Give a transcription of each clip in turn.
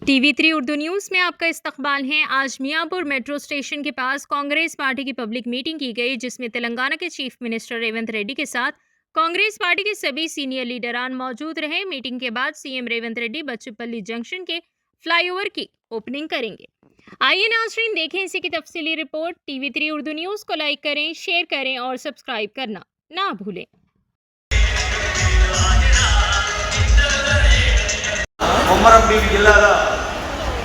TV3 Urdu news में आपका इस्तकबाल है। आज मियाँपुर मेट्रो स्टेशन के पास कांग्रेस पार्टी की पब्लिक मीटिंग की गई, जिसमें तेलंगाना के चीफ मिनिस्टर रेवंत रेड्डी के साथ कांग्रेस पार्टी के सभी सीनियर लीडरान मौजूद रहे। मीटिंग के बाद सीएम रेवंत रेड्डी बच्चूपल्ली जंक्शन के फ्लाईओवर की ओपनिंग करेंगे। आइए नाज़रीन, देखें इसी की तफसीली रिपोर्ट। TV3 उर्दू न्यूज़ को लाइक करें, शेयर करें और सब्सक्राइब करना ना भूलें। కొమరంభీం జిల్లాలో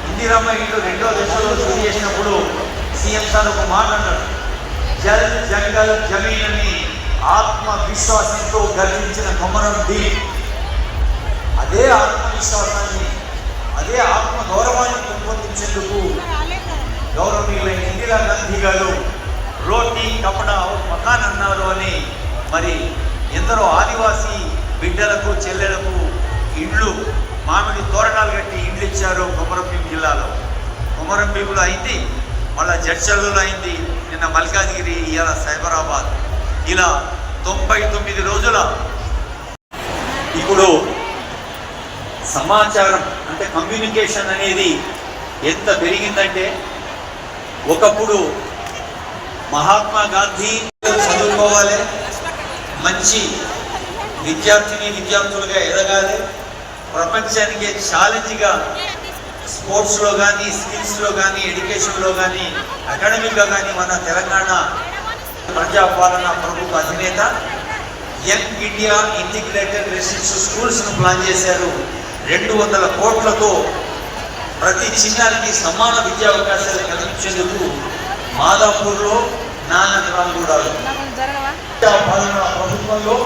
ఇందిరమ్మ ఇల్లు రెండో దశలో శుద్ధి చేసినప్పుడు సీఎం సార్ ఒక మాట అన్నాడు, జల్ జంగల్ జమీన్ అని ఆత్మవిశ్వాసంతో గర్జించిన కొమరంభీం అదే ఆత్మవిశ్వాసాన్ని, అదే ఆత్మ గౌరవాన్ని పెంపొందించేందుకు గౌరవనీయులైన ఇందిరాగాంధీ గారు రోటీ కపడా మకాన్ అన్నారు అని మరి ఎందరో ఆదివాసీ బిడ్డలకు చెల్లెలకు ఇండ్లు మామిడి తోరణాలు కట్టి ఇండ్లు ఇచ్చారు కొమరంభీం జిల్లాలో. కొమరంభీంలో అయింది, మళ్ళీ జడ్చర్లలో అయింది, నిన్న మల్కాజ్గిరి, ఇవాళ సైబరాబాద్. ఇలా 99 రోజుల ఇప్పుడు సమాచారం అంటే కమ్యూనికేషన్ అనేది ఎంత పెరిగిందంటే, ఒకప్పుడు మహాత్మా గాంధీ చదువుకోవాలి, మంచి విద్యార్థులుగా ఎదగాలి, ప్రపంచానికి ఛాలెంజ్గా స్పోర్ట్స్లో కానీ, స్కిల్స్లో కానీ, ఎడ్యుకేషన్లో కానీ, అకాడమిక్గా కానీ మన తెలంగాణ ప్రజాపాలన ప్రభుత్వ అధినేత యంగ్ ఇండియా ఇంటిగ్రేటెడ్ రెసిడెన్షియల్ స్కూల్స్ను ప్లాన్ చేశారు. 200 కోట్లతో ప్రతి చిన్నారికి సమాన విద్యా అవకాశాలు కల్పించేందుకు మాదాపూర్లో, నానక్రామ్గూడలో ప్రజాపాలన ప్రభుత్వంలో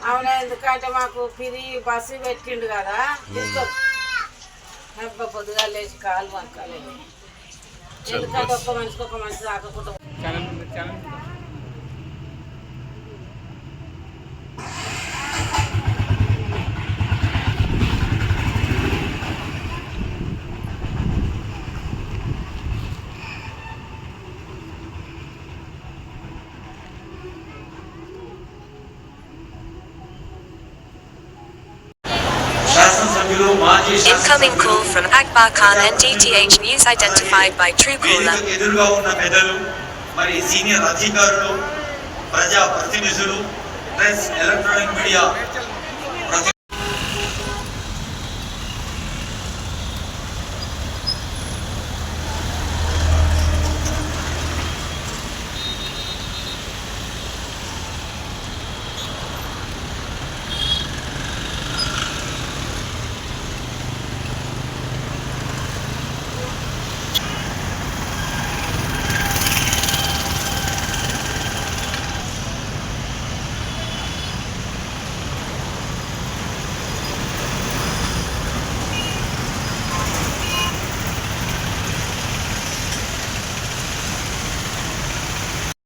అవునా, ఎందుకంటే మాకు ఫ్రీ బస్సు పెట్టిండు కదా, పొద్దుగా లేచి కాలు పక్కలేదు. ఎందుకంటే ఒక్క మనిషి రాకుండా Incoming call from Akbar Khan NDTH News identified by Truecaller. ఎదురుగా ఉన్న పెద్దలు, మరి సీనియర్ అధికారులు, ప్రజా ప్రతినిధులు, ప్రెస్, ఎలక్ట్రానిక్ మీడియా